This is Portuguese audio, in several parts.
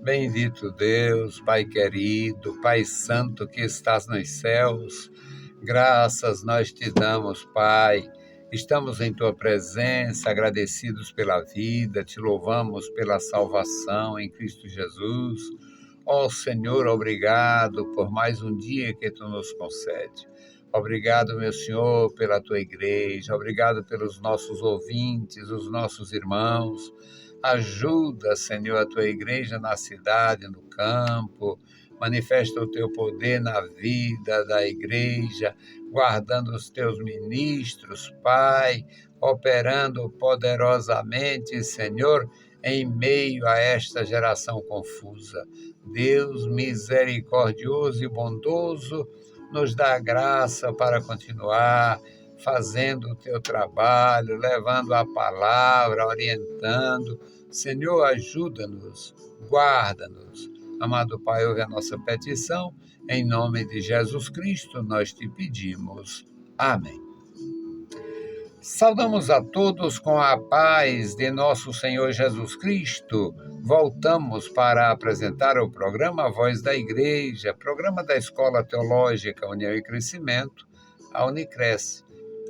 Bendito Deus, Pai querido, Pai santo que estás nos céus, graças nós te damos, Pai. Estamos em tua presença, agradecidos pela vida, te louvamos pela salvação em Cristo Jesus. Ó Senhor, obrigado por mais um dia que tu nos concede. Obrigado, meu Senhor, pela tua igreja, obrigado pelos nossos ouvintes, os nossos irmãos. Ajuda, Senhor, a tua igreja na cidade, no campo. Manifesta o teu poder na vida da igreja, guardando os teus ministros, Pai, operando poderosamente, Senhor, em meio a esta geração confusa. Deus misericordioso e bondoso, nos dá graça para continuar fazendo o teu trabalho, levando a palavra, orientando. Senhor, ajuda-nos, guarda-nos. Amado Pai, ouve a nossa petição. Em nome de Jesus Cristo, nós te pedimos. Amém. Saudamos a todos com a paz de nosso Senhor Jesus Cristo. Voltamos para apresentar o programa Voz da Igreja, programa da Escola Teológica União e Crescimento, a Unicresce.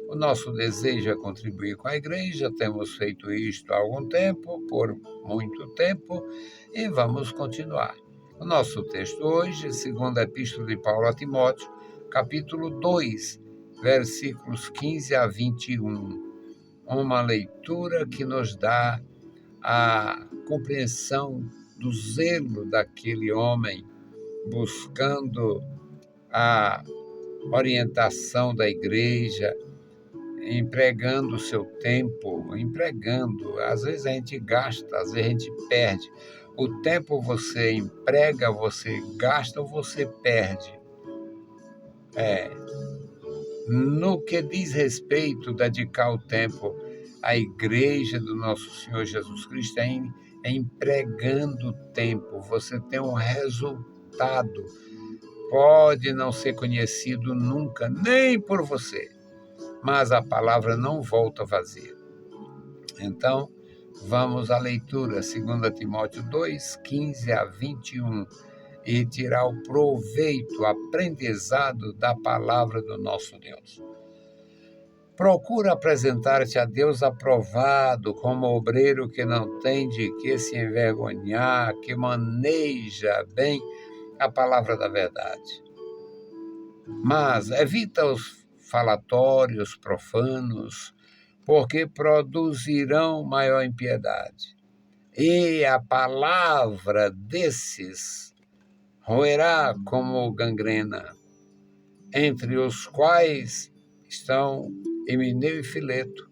O nosso desejo é contribuir com a igreja, temos feito isto há algum tempo, por muito tempo, e vamos continuar. O nosso texto hoje, segundo a Epístola de Paulo a Timóteo, capítulo 2, versículos 15 a 21. Uma leitura que nos dá a compreensão do zelo daquele homem, buscando a orientação da igreja, empregando o seu tempo, às vezes a gente gasta, às vezes a gente perde. O tempo você emprega, você gasta ou você perde. No que diz respeito a dedicar o tempo à igreja do nosso Senhor Jesus Cristo, é empregando o tempo, você tem um resultado. Pode não ser conhecido nunca, nem por você, mas a palavra não volta vazia. Então, vamos à leitura, 2 Timóteo 2, 15 a 21, e tirar o proveito, o aprendizado da palavra do nosso Deus. Procura apresentar-te a Deus aprovado, como obreiro que não tem de que se envergonhar, que maneja bem a palavra da verdade. Mas evita os falatórios profanos, porque produzirão maior impiedade. E a palavra desses roerá como gangrena, entre os quais estão Himeneu e Fileto,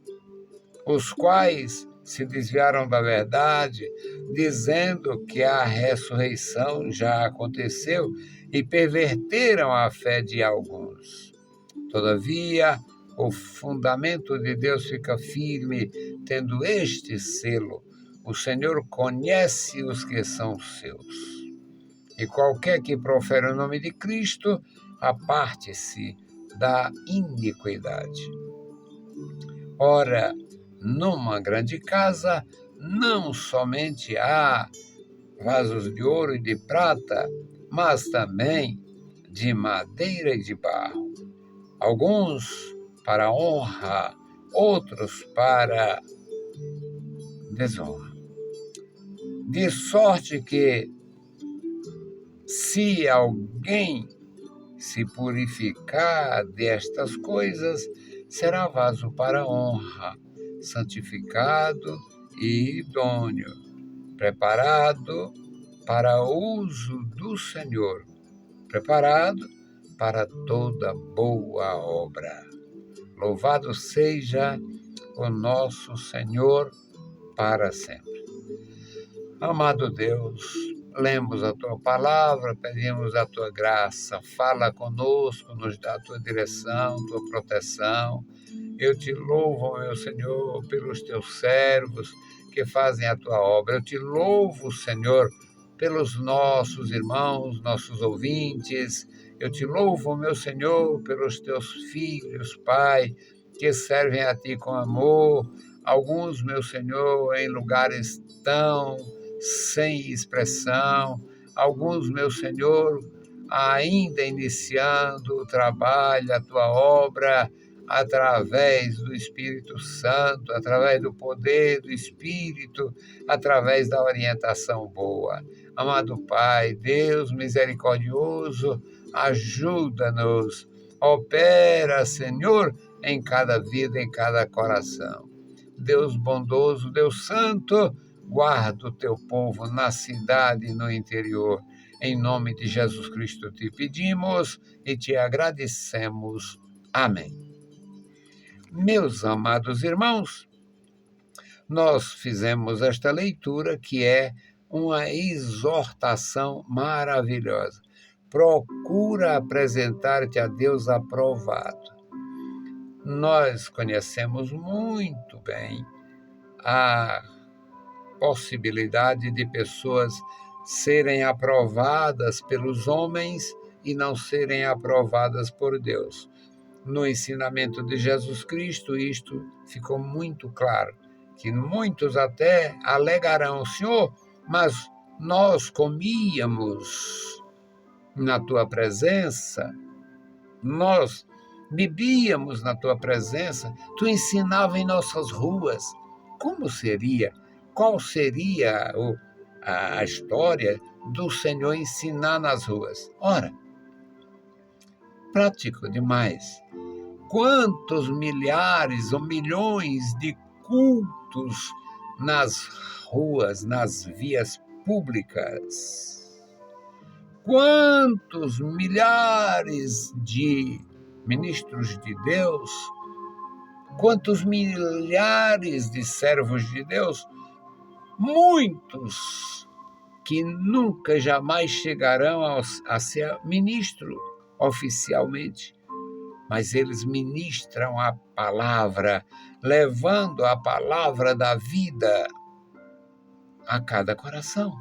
os quais se desviaram da verdade, dizendo que a ressurreição já aconteceu e perverteram a fé de alguns. Todavia, o fundamento de Deus fica firme, tendo este selo: o Senhor conhece os que são seus. E qualquer que profere o nome de Cristo, aparte-se da iniquidade. Ora, numa grande casa, não somente há vasos de ouro e de prata, mas também de madeira e de barro. Alguns para honra, outros para desonra. De sorte que, se alguém se purificar destas coisas, será vaso para honra, santificado e idôneo, preparado para o uso do Senhor, preparado para toda boa obra. Louvado seja o nosso Senhor para sempre. Amado Deus, lemos a Tua palavra, pedimos a Tua graça, fala conosco, nos dá a Tua direção, Tua proteção. Eu te louvo, meu Senhor, pelos Teus servos que fazem a Tua obra. Eu te louvo, Senhor, pelos nossos irmãos, nossos ouvintes. Eu te louvo, meu Senhor, pelos Teus filhos, Pai, que servem a Ti com amor. Alguns, meu Senhor, em lugares tão sem expressão, alguns, meu Senhor, ainda iniciando o trabalho, a tua obra, através do Espírito Santo, através do poder do Espírito, através da orientação boa. Amado Pai, Deus misericordioso, ajuda-nos, opera, Senhor, em cada vida, em cada coração. Deus bondoso, Deus santo, guarda o teu povo na cidade e no interior. Em nome de Jesus Cristo te pedimos e te agradecemos. Amém. Meus amados irmãos, nós fizemos esta leitura que é uma exortação maravilhosa. Procura apresentar-te a Deus aprovado. Nós conhecemos muito bem a possibilidade de pessoas serem aprovadas pelos homens e não serem aprovadas por Deus. No ensinamento de Jesus Cristo, isto ficou muito claro, que muitos até alegarão: Senhor, mas nós comíamos na tua presença, nós bebíamos na tua presença, tu ensinava em nossas ruas. Como seria? Qual seria a história do Senhor ensinar nas ruas? Ora, prático demais. Quantos milhares ou milhões de cultos nas ruas, nas vias públicas? Quantos milhares de ministros de Deus, quantos milhares de servos de Deus, muitos que nunca jamais chegarão a ser ministro oficialmente, mas eles ministram a palavra, levando a palavra da vida a cada coração.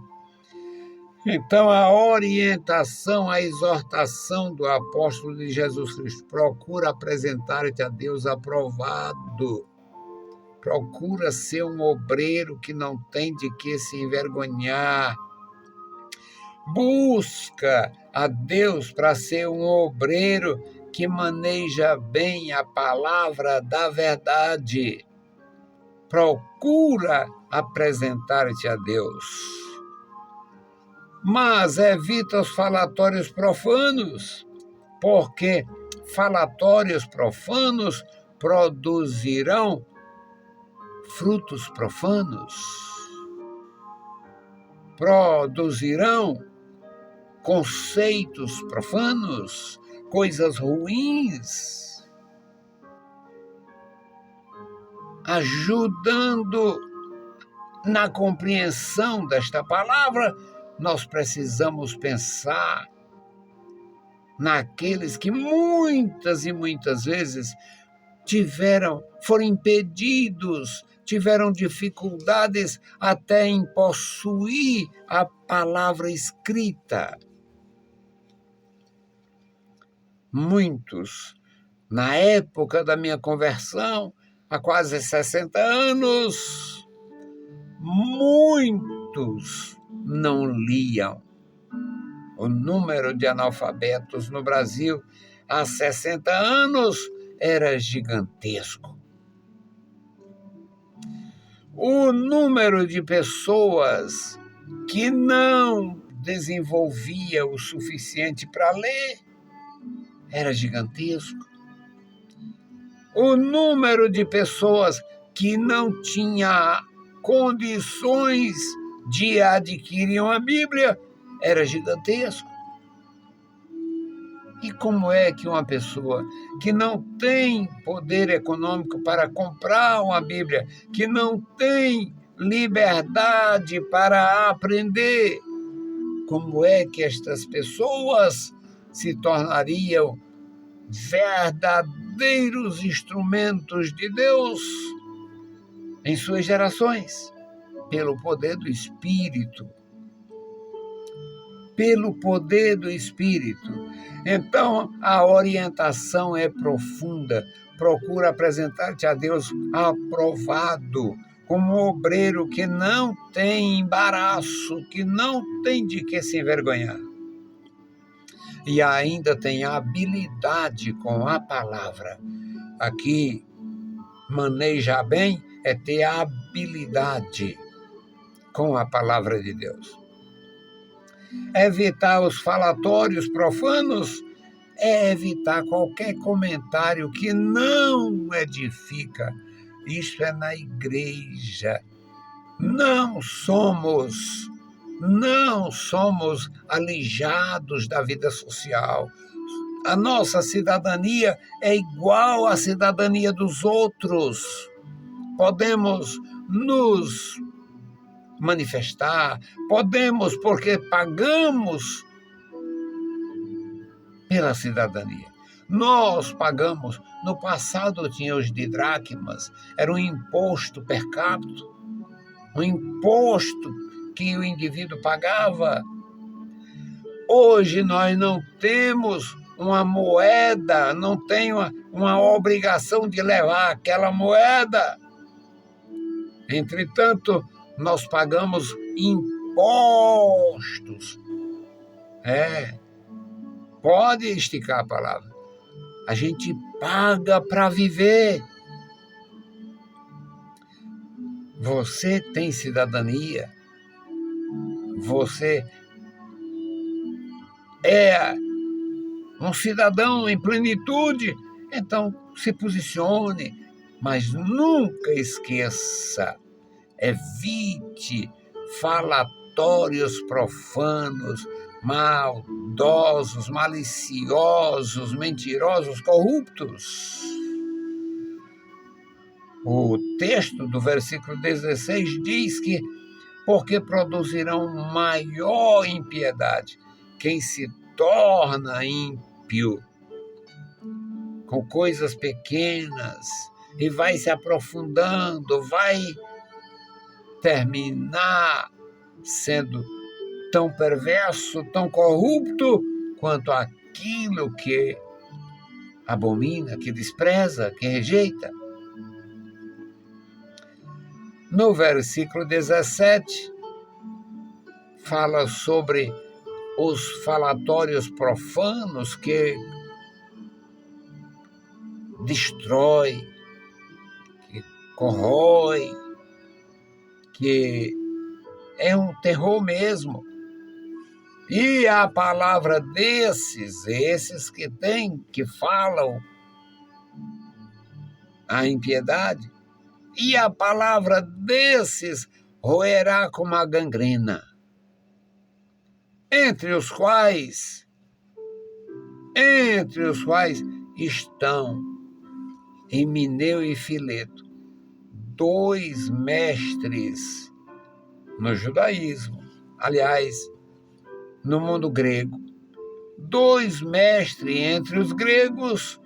Então, a orientação, a exortação do apóstolo de Jesus Cristo: procura apresentar-te a Deus aprovado. Procura ser um obreiro que não tem de que se envergonhar. Busca a Deus para ser um obreiro que maneja bem a palavra da verdade. Procura apresentar-te a Deus. Mas evita os falatórios profanos, porque falatórios profanos produzirão frutos profanos, produzirão conceitos profanos, coisas ruins, ajudando na compreensão desta palavra. Nós precisamos pensar naqueles que muitas e muitas vezes foram impedidos, tiveram dificuldades até em possuir a palavra escrita. Muitos, na época da minha conversão, há quase 60 anos, muitos não liam. O número de analfabetos no Brasil há 60 anos era gigantesco. O número de pessoas que não desenvolvia o suficiente para ler era gigantesco. O número de pessoas que não tinha condições de adquirir uma Bíblia era gigantesco. E como é que uma pessoa que não tem poder econômico para comprar uma Bíblia, que não tem liberdade para aprender, como é que estas pessoas se tornariam verdadeiros instrumentos de Deus em suas gerações? Pelo poder do Espírito. Pelo poder do Espírito. Então, a orientação é profunda. Procura apresentar-te a Deus aprovado. como um obreiro que não tem embaraço, que não tem de que se envergonhar. E ainda tem habilidade com a palavra. Aqui, manejar bem é ter habilidade com a palavra de Deus. Evitar os falatórios profanos é evitar qualquer comentário que não edifica. Isso é na igreja. Não somos alijados da vida social. A nossa cidadania é igual à cidadania dos outros. Podemos nos manifestar, podemos porque pagamos pela cidadania. Nós pagamos, no passado tinha os didracmas, era um imposto per capita, um imposto que o indivíduo pagava. Hoje nós não temos uma moeda, não tem uma obrigação de levar aquela moeda. Entretanto, nós pagamos impostos. Pode esticar a palavra. A gente paga para viver. Você tem cidadania. Você é um cidadão em plenitude. Então, se posicione, mas nunca esqueça. Evite falatórios profanos, maldosos, maliciosos, mentirosos, corruptos. O texto do versículo 16 diz que porque produzirão maior impiedade quem se torna ímpio com coisas pequenas e vai se aprofundando, vai terminar sendo tão perverso, tão corrupto quanto aquilo que abomina, que despreza, que rejeita. No versículo 17, fala sobre os falatórios profanos que destrói, que corrói, que é um terror mesmo. E a palavra esses que falam a impiedade, e a palavra desses roerá como a gangrena, entre os quais estão Himeneu e Fileto, 2 mestres no judaísmo, aliás, no mundo grego, 2 mestres entre os gregos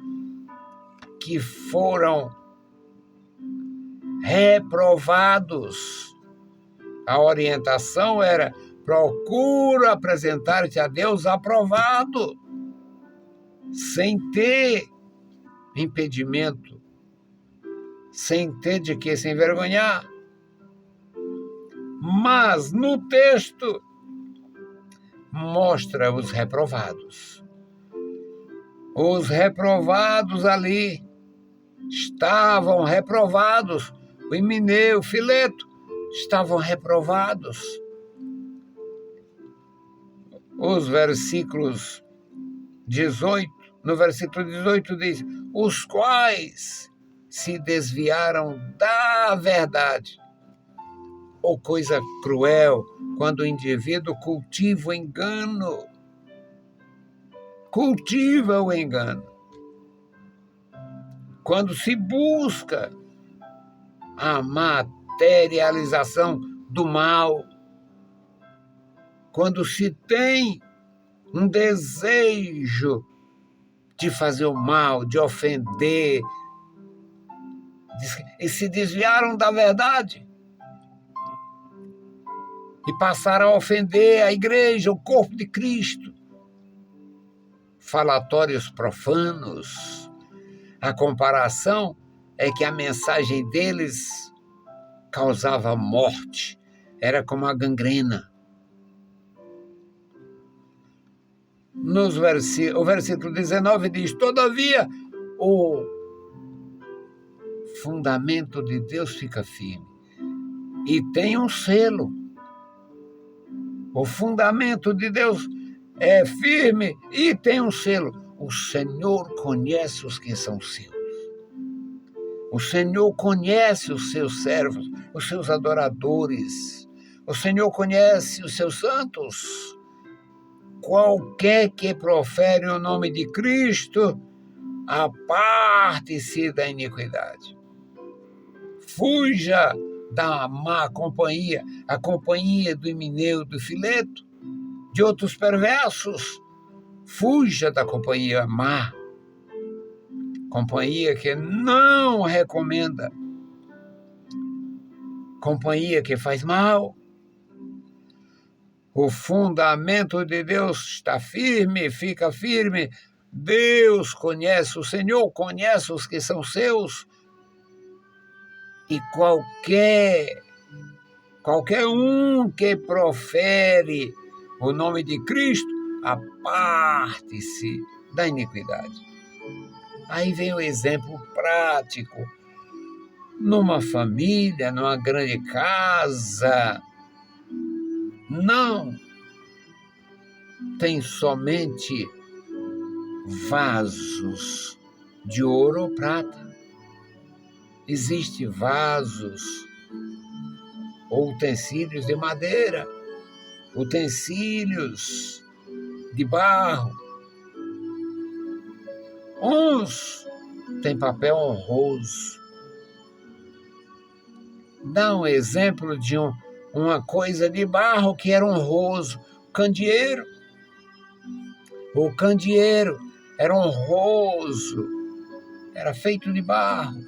que foram reprovados. A orientação era: procura apresentar-te a Deus aprovado, sem ter impedimento, sem ter de que se envergonhar. Mas no texto mostra os reprovados. Os reprovados ali estavam reprovados. O Himeneu, o Fileto estavam reprovados. Os versículos 18, no versículo 18 diz: os quais se desviaram da verdade. Ou coisa cruel, quando o indivíduo cultiva o engano. Cultiva o engano. Quando se busca a materialização do mal, quando se tem um desejo de fazer o mal, de ofender, e se desviaram da verdade e passaram a ofender a igreja, o corpo de Cristo. Falatórios profanos. A comparação é que a mensagem deles causava morte, era como a gangrena. O versículo 19 diz: todavia, o fundamento de Deus fica firme e tem um selo. O fundamento de Deus é firme e tem um selo. O Senhor conhece os que são seus. O Senhor conhece os seus servos, os seus adoradores. O Senhor conhece os seus santos. Qualquer que profere o nome de Cristo, aparte-se da iniquidade. Fuja da má companhia, a companhia do Himeneu, do Fileto, de outros perversos. Fuja da companhia má, companhia que não recomenda, companhia que faz mal. O fundamento de Deus está firme, fica firme. Deus conhece, o Senhor conhece os que são seus. E qualquer um que profere o nome de Cristo, aparte-se da iniquidade. Aí vem o exemplo prático. Numa família, numa grande casa, não tem somente vasos de ouro ou prata. Existem vasos ou utensílios de madeira, utensílios de barro. Uns têm papel honroso. Dá um exemplo de uma coisa de barro que era honroso. Candeeiro. O candeeiro era honroso, era feito de barro.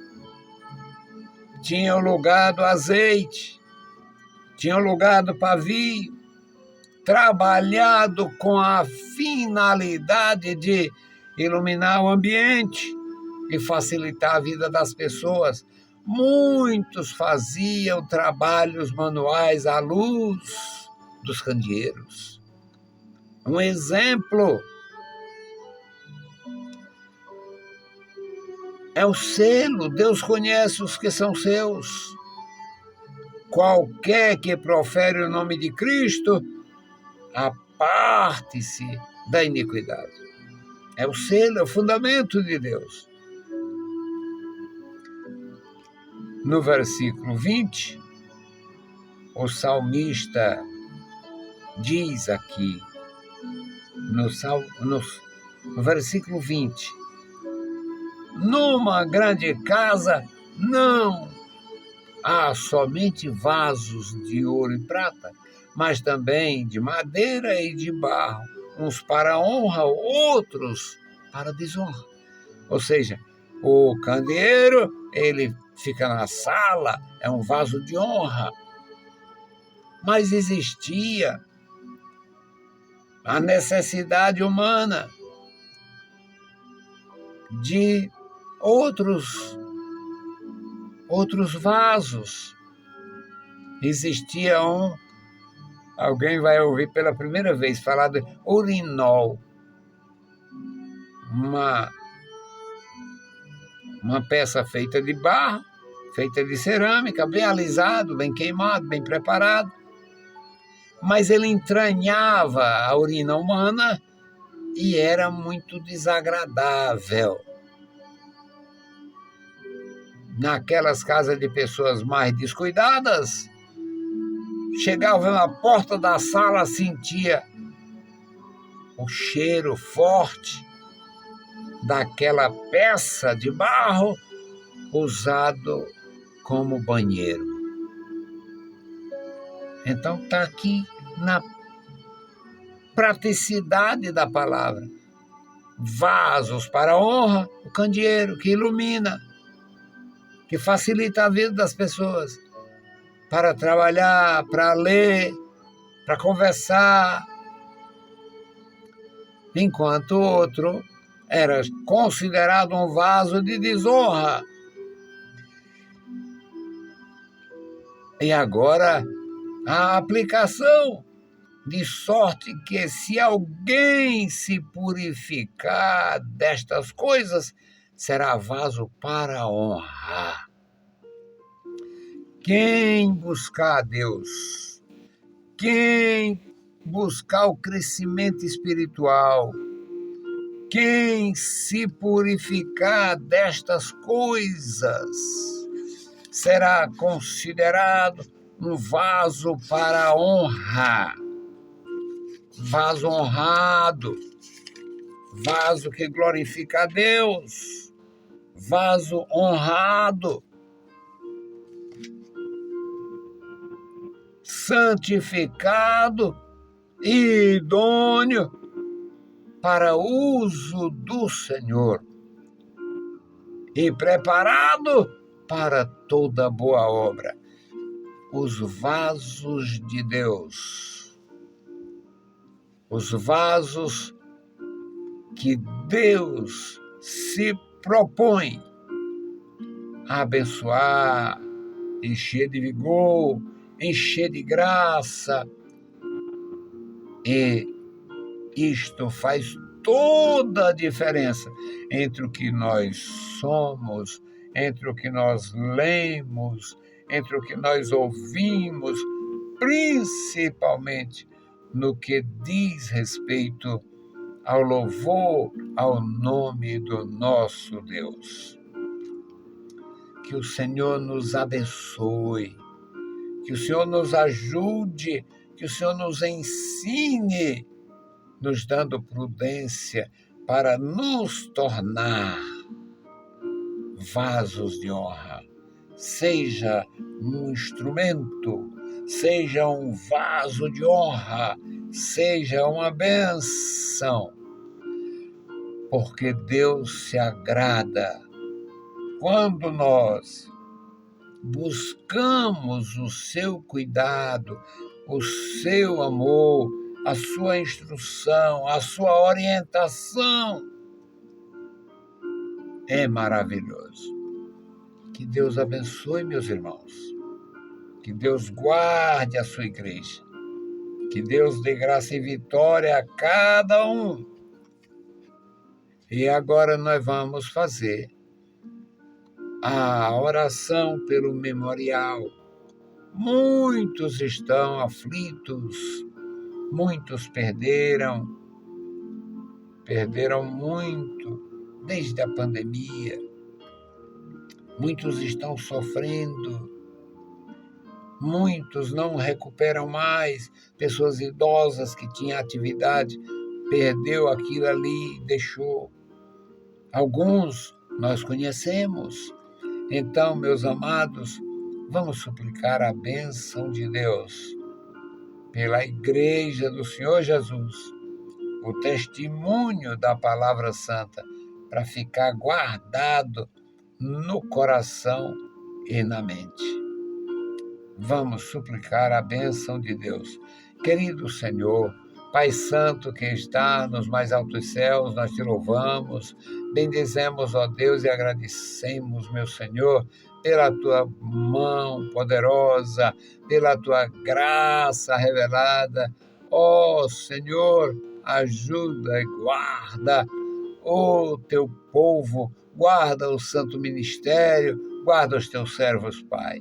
Tinha o lugar do azeite, tinha o lugar do pavio, trabalhado com a finalidade de iluminar o ambiente e facilitar a vida das pessoas. Muitos faziam trabalhos manuais à luz dos candeeiros. Um exemplo é o selo. Deus conhece os que são seus. Qualquer que profere o nome de Cristo, aparte-se da iniquidade. É o selo, é o fundamento de Deus. No versículo 20, o salmista diz aqui, no versículo 20, numa grande casa não há somente vasos de ouro e prata, mas também de madeira e de barro, uns para honra, outros para desonra. Ou seja, o candeeiro, ele fica na sala, é um vaso de honra. Mas existia a necessidade humana de outros vasos. Existia alguém vai ouvir pela primeira vez falar de urinol, uma peça feita de barro, feita de cerâmica, bem alisado, bem queimado, bem preparado. Mas ele entranhava a urina humana e era muito desagradável. Naquelas casas de pessoas mais descuidadas, chegava na porta da sala, sentia o cheiro forte daquela peça de barro usado como banheiro. Então está aqui na praticidade da palavra. Vasos para honra, o candeeiro que ilumina, que facilita a vida das pessoas para trabalhar, para ler, para conversar, enquanto o outro era considerado um vaso de desonra. E agora a aplicação, de sorte que se alguém se purificar destas coisas, será vaso para honrar. Quem buscar a Deus, quem buscar o crescimento espiritual, quem se purificar destas coisas, será considerado um vaso para honra. Vaso honrado, vaso que glorifica a Deus, vaso honrado, santificado e idôneo para uso do Senhor e preparado para toda boa obra. Os vasos de Deus, os vasos que Deus se propõe a abençoar, encher de vigor, encher de graça. E isto faz toda a diferença entre o que nós somos, entre o que nós lemos, entre o que nós ouvimos, principalmente no que diz respeito ao louvor ao nome do nosso Deus. Que o Senhor nos abençoe, que o Senhor nos ajude, que o Senhor nos ensine, nos dando prudência para nos tornar vasos de honra. Seja um instrumento, seja um vaso de honra, seja uma bênção, porque Deus se agrada quando nós buscamos o seu cuidado, o seu amor, a sua instrução, a sua orientação. É maravilhoso. Que Deus abençoe, meus irmãos. Que Deus guarde a sua igreja. Que Deus dê graça e vitória a cada um. E agora nós vamos fazer a oração pelo memorial. Muitos estão aflitos, muitos perderam muito desde a pandemia. Muitos estão sofrendo, muitos não recuperam mais. Pessoas idosas que tinham atividade, perdeu aquilo ali, deixou. Alguns nós conhecemos. Então, meus amados, vamos suplicar a bênção de Deus pela Igreja do Senhor Jesus, o testemunho da Palavra Santa, para ficar guardado no coração e na mente. Vamos suplicar a bênção de Deus. Querido Senhor, Pai Santo que está nos mais altos céus, nós te louvamos, bendizemos, ó Deus, e agradecemos, meu Senhor, pela tua mão poderosa, pela tua graça revelada. Ó Senhor, ajuda e guarda o teu povo, guarda o santo ministério, guarda os teus servos, Pai.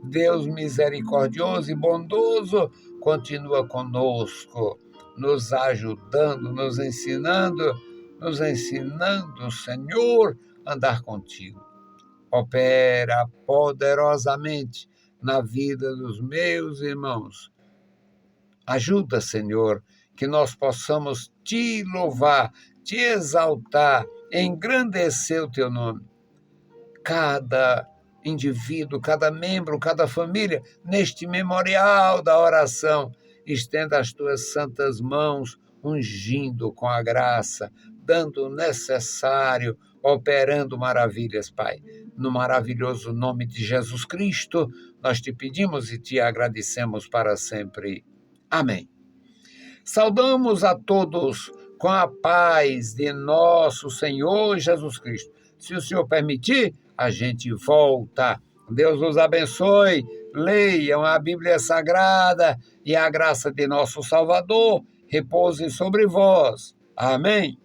Deus misericordioso e bondoso, continua conosco, nos ajudando, nos ensinando, Senhor, a andar contigo. Opera poderosamente na vida dos meus irmãos. Ajuda, Senhor, que nós possamos te louvar, te exaltar, engrandecer o teu nome. Cada indivíduo, cada membro, cada família, neste memorial da oração, estenda as tuas santas mãos, ungindo com a graça, dando o necessário, operando maravilhas, Pai. No maravilhoso nome de Jesus Cristo, nós te pedimos e te agradecemos para sempre. Amém. Saudamos a todos com a paz de nosso Senhor Jesus Cristo. Se o Senhor permitir, a gente volta. Deus nos abençoe. leiam a Bíblia Sagrada e a graça de nosso Salvador repouse sobre vós. Amém.